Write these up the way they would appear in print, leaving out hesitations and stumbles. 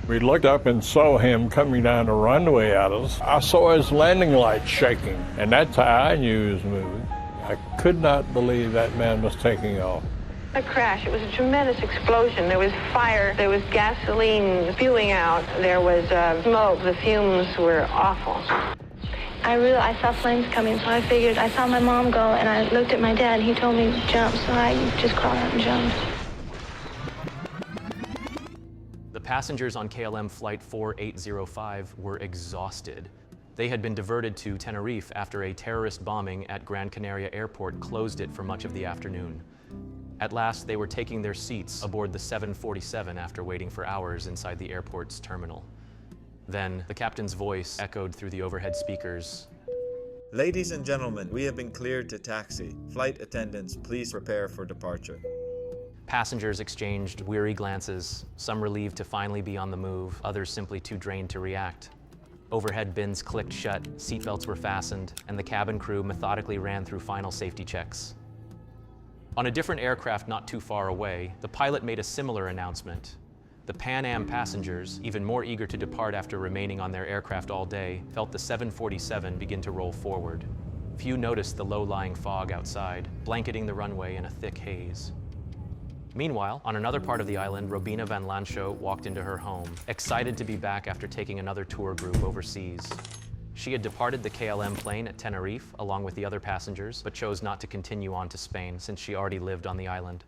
We looked up and saw him coming down the runway at us. I saw his landing lights shaking, and that's how I knew he was moving. I could not believe that man was taking off. A crash. It was a tremendous explosion. There was fire. There was gasoline spewing out. There was smoke. The fumes were awful. I saw flames coming, so I figured I saw my mom go, and I looked at my dad, and he told me to jump, so I just crawled out and jumped. The passengers on KLM Flight 4805 were exhausted. They had been diverted to Tenerife after a terrorist bombing at Gran Canaria Airport closed it for much of the afternoon. At last, they were taking their seats aboard the 747 after waiting for hours inside the airport's terminal. Then, the captain's voice echoed through the overhead speakers. Ladies and gentlemen, we have been cleared to taxi. Flight attendants, please prepare for departure. Passengers exchanged weary glances, some relieved to finally be on the move, others simply too drained to react. Overhead bins clicked shut, seatbelts were fastened, and the cabin crew methodically ran through final safety checks. On a different aircraft not too far away, the pilot made a similar announcement. The Pan Am passengers, even more eager to depart after remaining on their aircraft all day, felt the 747 begin to roll forward. Few noticed the low-lying fog outside, blanketing the runway in a thick haze. Meanwhile, on another part of the island, Robina van Lanschot walked into her home, excited to be back after taking another tour group overseas. She had departed the KLM plane at Tenerife along with the other passengers, but chose not to continue on to Spain since she already lived on the island.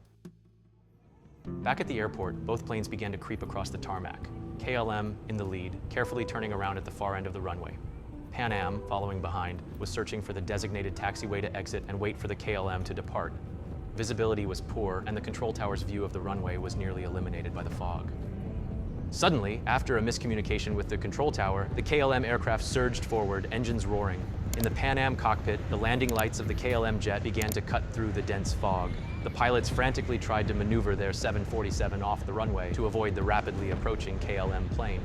Back at the airport, both planes began to creep across the tarmac, KLM in the lead, carefully turning around at the far end of the runway. Pan Am, following behind, was searching for the designated taxiway to exit and wait for the KLM to depart. Visibility was poor, and the control tower's view of the runway was nearly eliminated by the fog. Suddenly, after a miscommunication with the control tower, the KLM aircraft surged forward, engines roaring. In the Pan Am cockpit, the landing lights of the KLM jet began to cut through the dense fog. The pilots frantically tried to maneuver their 747 off the runway to avoid the rapidly approaching KLM plane.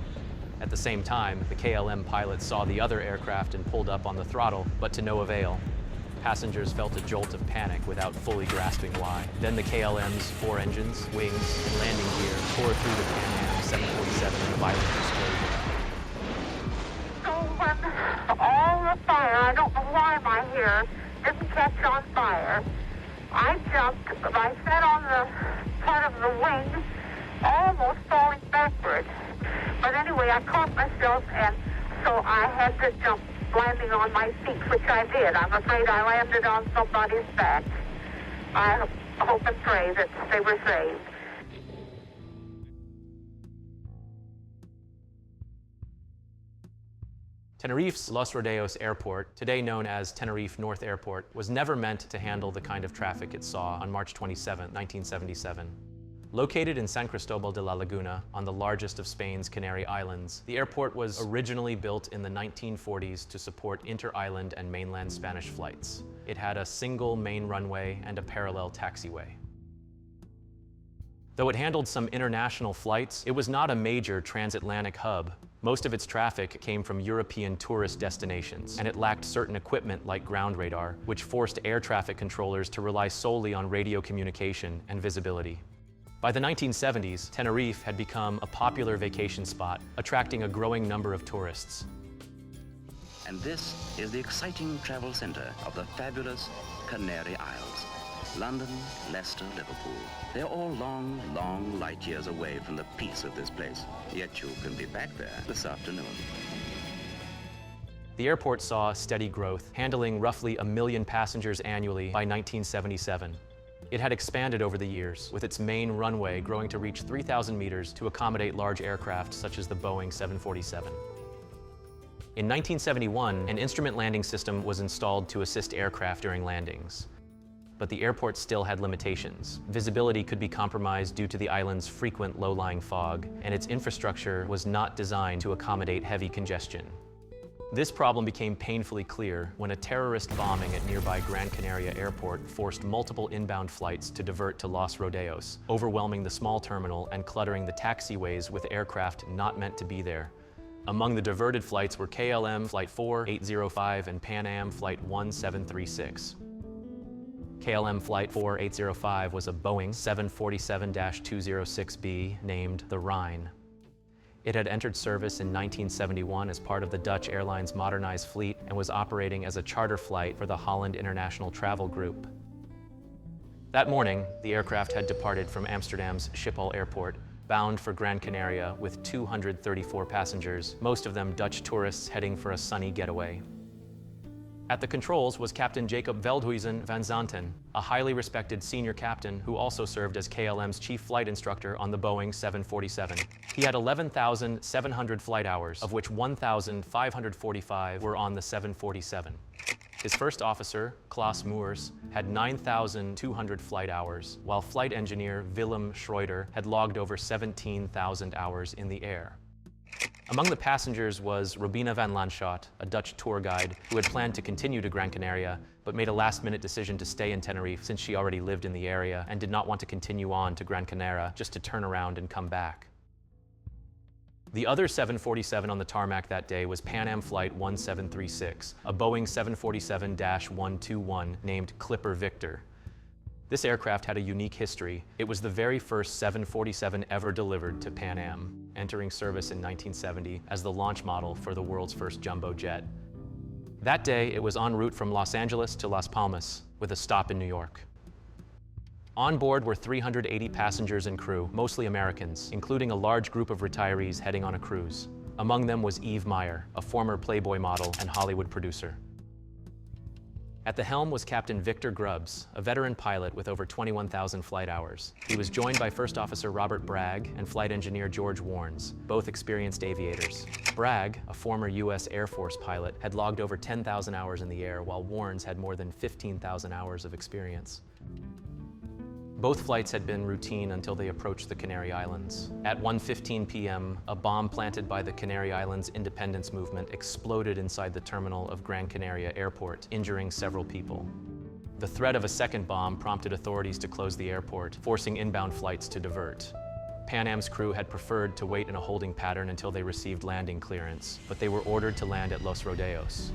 At the same time, the KLM pilots saw the other aircraft and pulled up on the throttle, but to no avail. Passengers felt a jolt of panic without fully grasping why. Then the KLM's 4 engines, wings, and landing gear tore through the Pan Am 747 in a violent explosion. So when all the fire, I don't know why my hair didn't catch on fire, I jumped, I sat on the part of the wing, almost falling backwards. But anyway, I caught myself, and so I had to jump, landing on my feet, which I did. I'm afraid I landed on somebody's back. I hope and pray that they were saved. Tenerife's Los Rodeos Airport, today known as Tenerife North Airport, was never meant to handle the kind of traffic it saw on March 27, 1977. Located in San Cristobal de la Laguna, on the largest of Spain's Canary Islands, the airport was originally built in the 1940s to support inter-island and mainland Spanish flights. It had a single main runway and a parallel taxiway. Though it handled some international flights, it was not a major transatlantic hub. Most of its traffic came from European tourist destinations, and it lacked certain equipment like ground radar, which forced air traffic controllers to rely solely on radio communication and visibility. By the 1970s, Tenerife had become a popular vacation spot, attracting a growing number of tourists. And this is the exciting travel center of the fabulous Canary Isles. London, Leicester, Liverpool. They're all long, long light years away from the peace of this place. Yet you can be back there this afternoon. The airport saw steady growth, handling roughly 1 million passengers annually by 1977. It had expanded over the years, with its main runway growing to reach 3,000 meters to accommodate large aircraft such as the Boeing 747. In 1971, an instrument landing system was installed to assist aircraft during landings. But the airport still had limitations. Visibility could be compromised due to the island's frequent low-lying fog, and its infrastructure was not designed to accommodate heavy congestion. This problem became painfully clear when a terrorist bombing at nearby Gran Canaria Airport forced multiple inbound flights to divert to Los Rodeos, overwhelming the small terminal and cluttering the taxiways with aircraft not meant to be there. Among the diverted flights were KLM Flight 4805 and Pan Am Flight 1736. KLM Flight 4805 was a Boeing 747-206B named the Rhine. It had entered service in 1971 as part of the Dutch Airlines modernized fleet and was operating as a charter flight for the Holland International Travel Group. That morning, the aircraft had departed from Amsterdam's Schiphol Airport, bound for Gran Canaria with 234 passengers, most of them Dutch tourists heading for a sunny getaway. At the controls was Captain Jacob Veldhuizen van Zanten, a highly respected senior captain who also served as KLM's chief flight instructor on the Boeing 747. He had 11,700 flight hours, of which 1,545 were on the 747. His first officer, Klaas Moers, had 9,200 flight hours, while flight engineer Willem Schreuder had logged over 17,000 hours in the air. Among the passengers was Robina van Lanschot, a Dutch tour guide who had planned to continue to Gran Canaria, but made a last-minute decision to stay in Tenerife since she already lived in the area and did not want to continue on to Gran Canaria just to turn around and come back. The other 747 on the tarmac that day was Pan Am Flight 1736, a Boeing 747-121 named Clipper Victor. This aircraft had a unique history. It was the very first 747 ever delivered to Pan Am, entering service in 1970 as the launch model for the world's first jumbo jet. That day, it was en route from Los Angeles to Las Palmas, with a stop in New York. On board were 380 passengers and crew, mostly Americans, including a large group of retirees heading on a cruise. Among them was Eve Meyer, a former Playboy model and Hollywood producer. At the helm was Captain Victor Grubbs, a veteran pilot with over 21,000 flight hours. He was joined by First Officer Robert Bragg and Flight Engineer George Warnes, both experienced aviators. Bragg, a former U.S. Air Force pilot, had logged over 10,000 hours in the air, while Warnes had more than 15,000 hours of experience. Both flights had been routine until they approached the Canary Islands. At 1:15 p.m., a bomb planted by the Canary Islands independence movement exploded inside the terminal of Gran Canaria Airport, injuring several people. The threat of a second bomb prompted authorities to close the airport, forcing inbound flights to divert. Pan Am's crew had preferred to wait in a holding pattern until they received landing clearance, but they were ordered to land at Los Rodeos.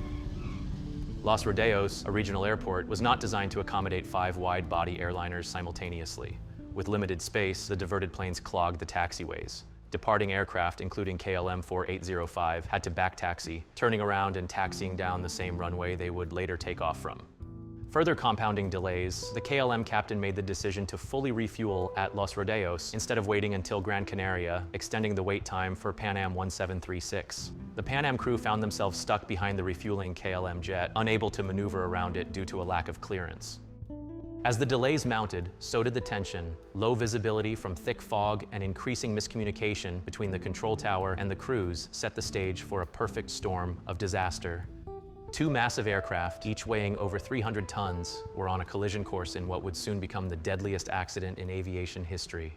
Los Rodeos, a regional airport, was not designed to accommodate 5 wide-body airliners simultaneously. With limited space, the diverted planes clogged the taxiways. Departing aircraft, including KLM 4805, had to back-taxi, turning around and taxiing down the same runway they would later take off from. Further compounding delays, the KLM captain made the decision to fully refuel at Los Rodeos instead of waiting until Gran Canaria, extending the wait time for Pan Am 1736. The Pan Am crew found themselves stuck behind the refueling KLM jet, unable to maneuver around it due to a lack of clearance. As the delays mounted, so did the tension. Low visibility from thick fog and increasing miscommunication between the control tower and the crews set the stage for a perfect storm of disaster. 2 massive aircraft, each weighing over 300 tons, were on a collision course in what would soon become the deadliest accident in aviation history.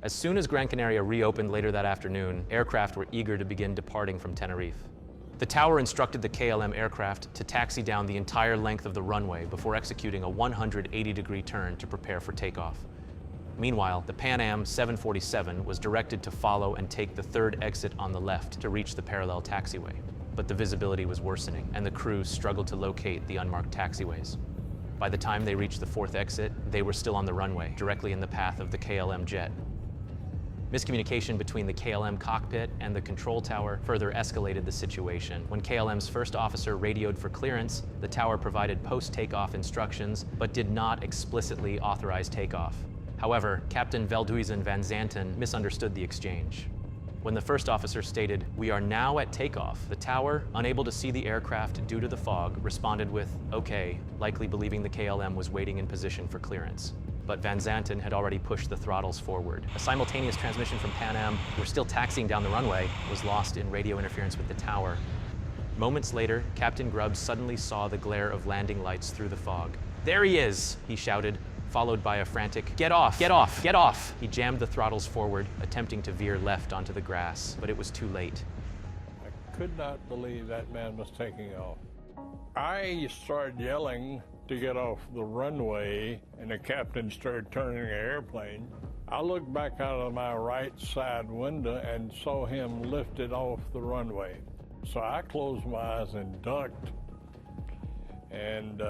As soon as Gran Canaria reopened later that afternoon, aircraft were eager to begin departing from Tenerife. The tower instructed the KLM aircraft to taxi down the entire length of the runway before executing a 180-degree turn to prepare for takeoff. Meanwhile, the Pan Am 747 was directed to follow and take the 3rd exit on the left to reach the parallel taxiway. But the visibility was worsening, and the crews struggled to locate the unmarked taxiways. By the time they reached the 4th exit, they were still on the runway, directly in the path of the KLM jet. Miscommunication between the KLM cockpit and the control tower further escalated the situation. When KLM's first officer radioed for clearance, the tower provided post-takeoff instructions, but did not explicitly authorize takeoff. However, Captain Veldhuizen van Zanten misunderstood the exchange. When the first officer stated, "We are now at takeoff," the tower, unable to see the aircraft due to the fog, responded with, "Okay," likely believing the KLM was waiting in position for clearance. But Van Zanten had already pushed the throttles forward. A simultaneous transmission from Pan Am, who were still taxiing down the runway, was lost in radio interference with the tower. Moments later, Captain Grubbs suddenly saw the glare of landing lights through the fog. "There he is!" he shouted, followed by a frantic, "Get off! Get off! Get off!" He jammed the throttles forward, attempting to veer left onto the grass, but it was too late. I could not believe that man was taking off. I started yelling to get off the runway, and the captain started turning the airplane. I looked back out of my right side window and saw him lifted off the runway. So I closed my eyes and ducked. and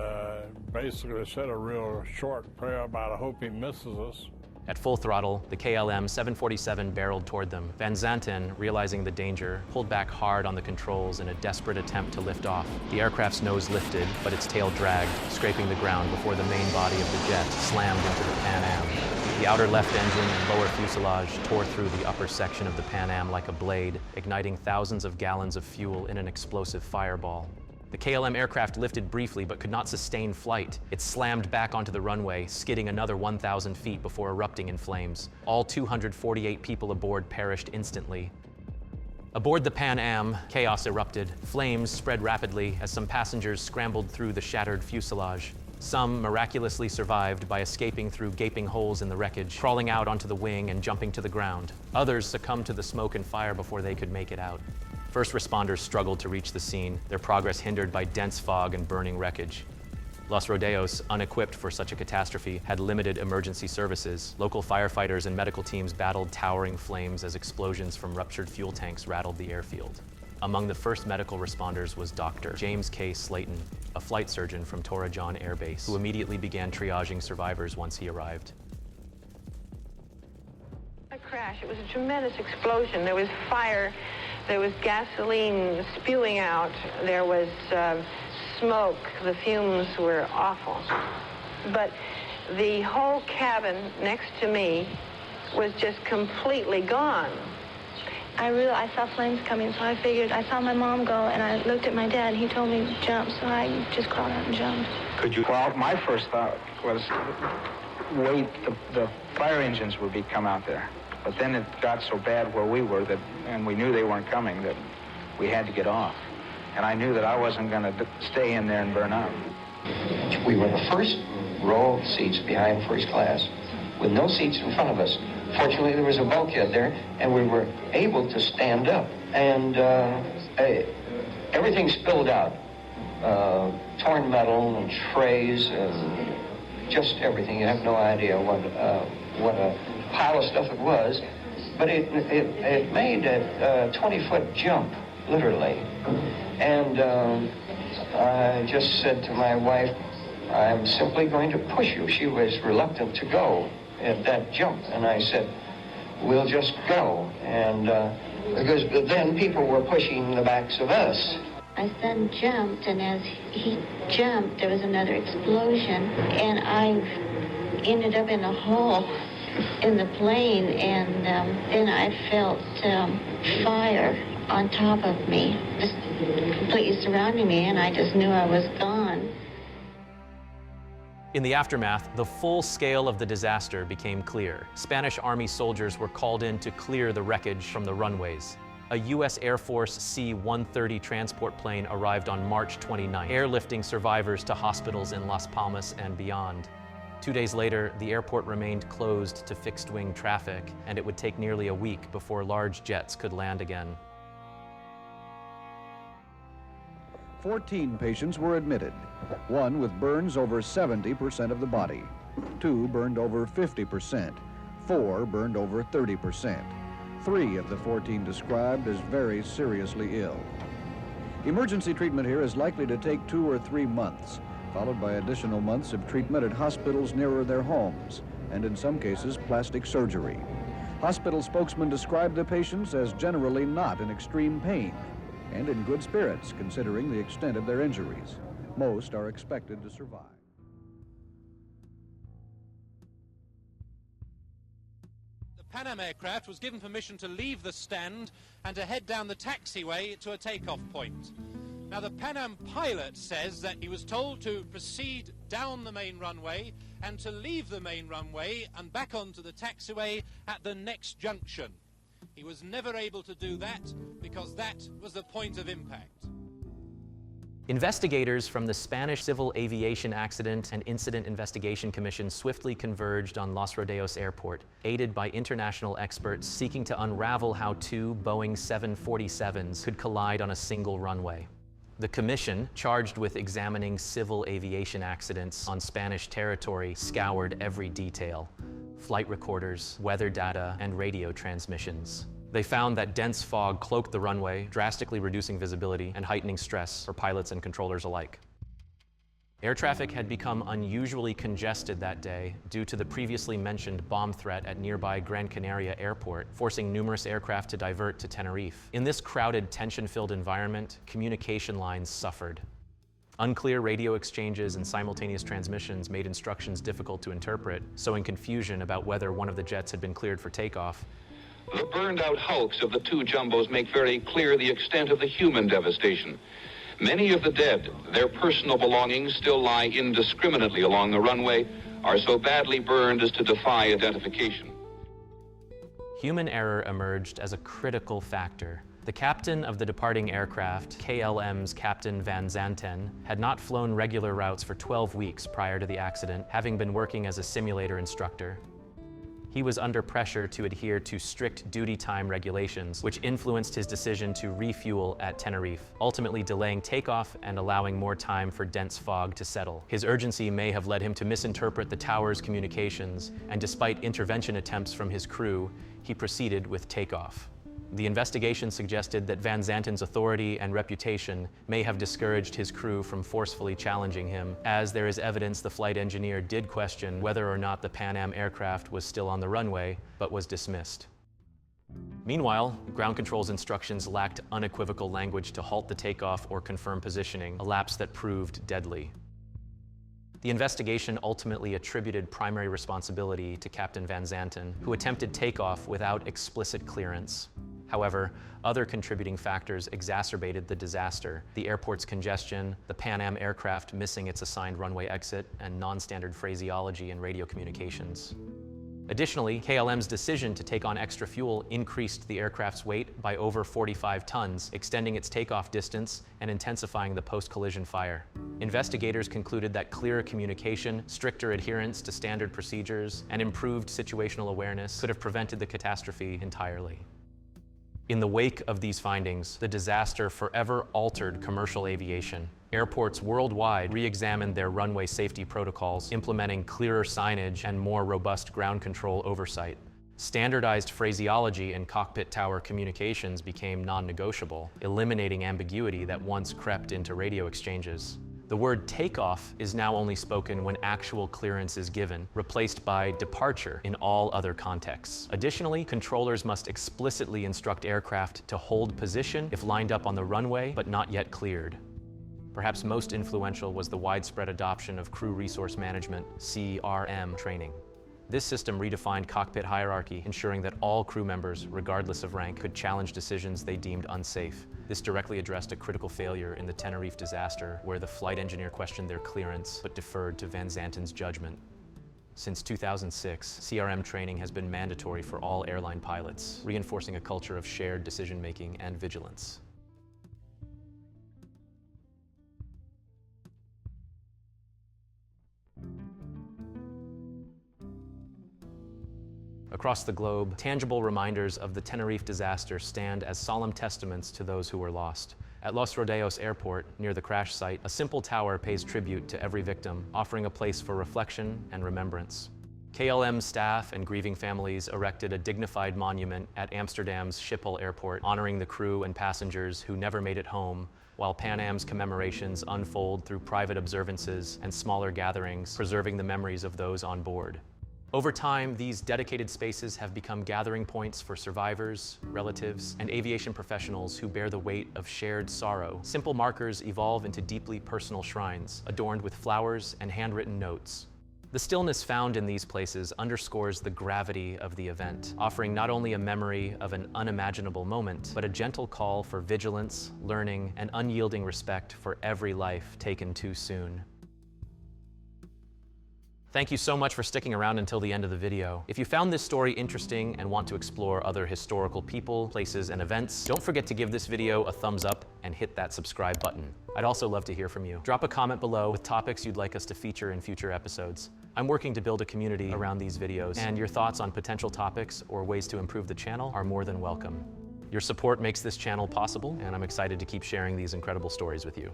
basically said a real short prayer about I hope he misses us. At full throttle, the KLM 747 barreled toward them. Van Zanten, realizing the danger, pulled back hard on the controls in a desperate attempt to lift off. The aircraft's nose lifted, but its tail dragged, scraping the ground before the main body of the jet slammed into the Pan Am. The outer left engine and lower fuselage tore through the upper section of the Pan Am like a blade, igniting thousands of gallons of fuel in an explosive fireball. The KLM aircraft lifted briefly but could not sustain flight. It slammed back onto the runway, skidding another 1,000 feet before erupting in flames. All 248 people aboard perished instantly. Aboard the Pan Am, chaos erupted. Flames spread rapidly as some passengers scrambled through the shattered fuselage. Some miraculously survived by escaping through gaping holes in the wreckage, crawling out onto the wing and jumping to the ground. Others succumbed to the smoke and fire before they could make it out. First responders struggled to reach the scene, their progress hindered by dense fog and burning wreckage. Los Rodeos, unequipped for such a catastrophe, had limited emergency services. Local firefighters and medical teams battled towering flames as explosions from ruptured fuel tanks rattled the airfield. Among the first medical responders was Dr. James K. Slayton, a flight surgeon from Tora John Air Base, who immediately began triaging survivors once he arrived. A crash. It was a tremendous explosion. There was fire. There was gasoline spewing out. There was smoke. The fumes were awful. But the whole cabin next to me was just completely gone. I saw flames coming, so I figured, I saw my mom go, and I looked at my dad, and he told me jump, so I just crawled out and jumped. Could you? Well, my first thought was wait, the fire engines would come out there. But then it got so bad where we were, and we knew they weren't coming, that we had to get off. And I knew that I wasn't going to stay in there and burn up. We were in the first row of seats behind first class, with no seats in front of us. Fortunately, there was a bulkhead there, and we were able to stand up. And everything spilled out. Torn metal and trays and just everything. You have no idea what a pile of stuff it was, but it made a 20-foot jump, literally. And I just said to my wife, I'm simply going to push you. She was reluctant to go at that jump, and I said, we'll just go. And because then people were pushing the backs of us. My son jumped, and as he jumped, there was another explosion, and I ended up in a hole in the plane, and then I felt fire on top of me, just completely surrounding me, and I just knew I was gone. In the aftermath, the full scale of the disaster became clear. Spanish Army soldiers were called in to clear the wreckage from the runways. A U.S. Air Force C-130 transport plane arrived on March 29, airlifting survivors to hospitals in Las Palmas and beyond. 2 days later, the airport remained closed to fixed-wing traffic, and it would take nearly a week before large jets could land again. 14 patients were admitted, 1 with burns over 70% of the body, 2 burned over 50%, 4 burned over 30%. 3 of the 14 described as very seriously ill. Emergency treatment here is likely to take 2 or 3 months, followed by additional months of treatment at hospitals nearer their homes, and in some cases, plastic surgery. Hospital spokesmen described the patients as generally not in extreme pain and in good spirits, considering the extent of their injuries. Most are expected to survive. The Pan Am aircraft was given permission to leave the stand and to head down the taxiway to a takeoff point. Now, the Pan Am pilot says that he was told to proceed down the main runway and to leave the main runway and back onto the taxiway at the next junction. He was never able to do that because that was the point of impact. Investigators from the Spanish Civil Aviation Accident and Incident Investigation Commission swiftly converged on Los Rodeos Airport, aided by international experts seeking to unravel how 2 Boeing 747s could collide on a single runway. The commission, charged with examining civil aviation accidents on Spanish territory, scoured every detail: flight recorders, weather data, and radio transmissions. They found that dense fog cloaked the runway, drastically reducing visibility and heightening stress for pilots and controllers alike. Air traffic had become unusually congested that day due to the previously mentioned bomb threat at nearby Gran Canaria Airport, forcing numerous aircraft to divert to Tenerife. In this crowded, tension-filled environment, communication lines suffered. Unclear radio exchanges and simultaneous transmissions made instructions difficult to interpret, sowing confusion about whether one of the jets had been cleared for takeoff. The burned-out hulks of the two jumbos make very clear the extent of the human devastation. Many of the dead, their personal belongings still lie indiscriminately along the runway, are so badly burned as to defy identification. Human error emerged as a critical factor. The captain of the departing aircraft, KLM's Captain Van Zanten, had not flown regular routes for 12 weeks prior to the accident, having been working as a simulator instructor. He was under pressure to adhere to strict duty time regulations, which influenced his decision to refuel at Tenerife, ultimately delaying takeoff and allowing more time for dense fog to settle. His urgency may have led him to misinterpret the tower's communications, and despite intervention attempts from his crew, he proceeded with takeoff. The investigation suggested that Van Zanten's authority and reputation may have discouraged his crew from forcefully challenging him, as there is evidence the flight engineer did question whether or not the Pan Am aircraft was still on the runway, but was dismissed. Meanwhile, ground control's instructions lacked unequivocal language to halt the takeoff or confirm positioning, a lapse that proved deadly. The investigation ultimately attributed primary responsibility to Captain Van Zanten, who attempted takeoff without explicit clearance. However, other contributing factors exacerbated the disaster: the airport's congestion, the Pan Am aircraft missing its assigned runway exit, and non-standard phraseology in radio communications. Additionally, KLM's decision to take on extra fuel increased the aircraft's weight by over 45 tons, extending its takeoff distance and intensifying the post-collision fire. Investigators concluded that clearer communication, stricter adherence to standard procedures, and improved situational awareness could have prevented the catastrophe entirely. In the wake of these findings, the disaster forever altered commercial aviation. Airports worldwide re-examined their runway safety protocols, implementing clearer signage and more robust ground control oversight. Standardized phraseology in cockpit tower communications became non-negotiable, eliminating ambiguity that once crept into radio exchanges. The word takeoff is now only spoken when actual clearance is given, replaced by departure in all other contexts. Additionally, controllers must explicitly instruct aircraft to hold position if lined up on the runway but not yet cleared. Perhaps most influential was the widespread adoption of crew resource management, CRM, training. This system redefined cockpit hierarchy, ensuring that all crew members, regardless of rank, could challenge decisions they deemed unsafe. This directly addressed a critical failure in the Tenerife disaster, where the flight engineer questioned their clearance but deferred to Van Zanten's judgment. Since 2006, CRM training has been mandatory for all airline pilots, reinforcing a culture of shared decision-making and vigilance. Across the globe, tangible reminders of the Tenerife disaster stand as solemn testaments to those who were lost. At Los Rodeos Airport, near the crash site, a simple tower pays tribute to every victim, offering a place for reflection and remembrance. KLM staff and grieving families erected a dignified monument at Amsterdam's Schiphol Airport, honoring the crew and passengers who never made it home, while Pan Am's commemorations unfold through private observances and smaller gatherings, preserving the memories of those on board. Over time, these dedicated spaces have become gathering points for survivors, relatives, and aviation professionals who bear the weight of shared sorrow. Simple markers evolve into deeply personal shrines, adorned with flowers and handwritten notes. The stillness found in these places underscores the gravity of the event, offering not only a memory of an unimaginable moment, but a gentle call for vigilance, learning, and unyielding respect for every life taken too soon. Thank you so much for sticking around until the end of the video. If you found this story interesting and want to explore other historical people, places, and events, don't forget to give this video a thumbs up and hit that subscribe button. I'd also love to hear from you. Drop a comment below with topics you'd like us to feature in future episodes. I'm working to build a community around these videos, and your thoughts on potential topics or ways to improve the channel are more than welcome. Your support makes this channel possible, and I'm excited to keep sharing these incredible stories with you.